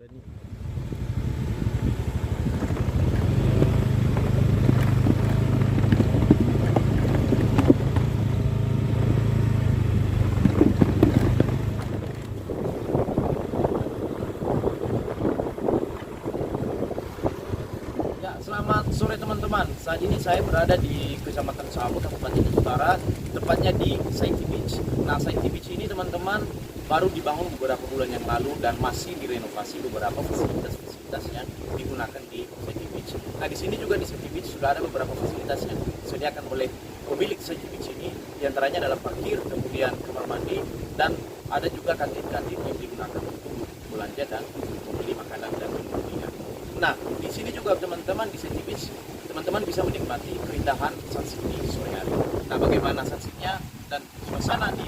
Selamat sore teman-teman. Saat ini saya berada di Kecamatan Sabo, Kabupaten Utara, tepatnya di Saiti Beach. Nah, Saiti Beach ini teman-teman baru dibangun beberapa bulan yang lalu dan masih direnovasi beberapa fasilitas yang digunakan di Saiti Beach. Nah, di sini juga di Saiti Beach sudah ada beberapa fasilitas yang disediakan oleh pemilik Saiti Beach ini. Di antaranya adalah parkir, kemudian kamar mandi, dan ada juga kantin-kantin yang digunakan untuk belanja dan membeli makanan dan minumnya. Nah, di sini juga teman-teman di Saiti Beach, teman-teman bisa menikmati keindahan sunset di sore hari. Nah, bagaimana sunsetnya dan suasana di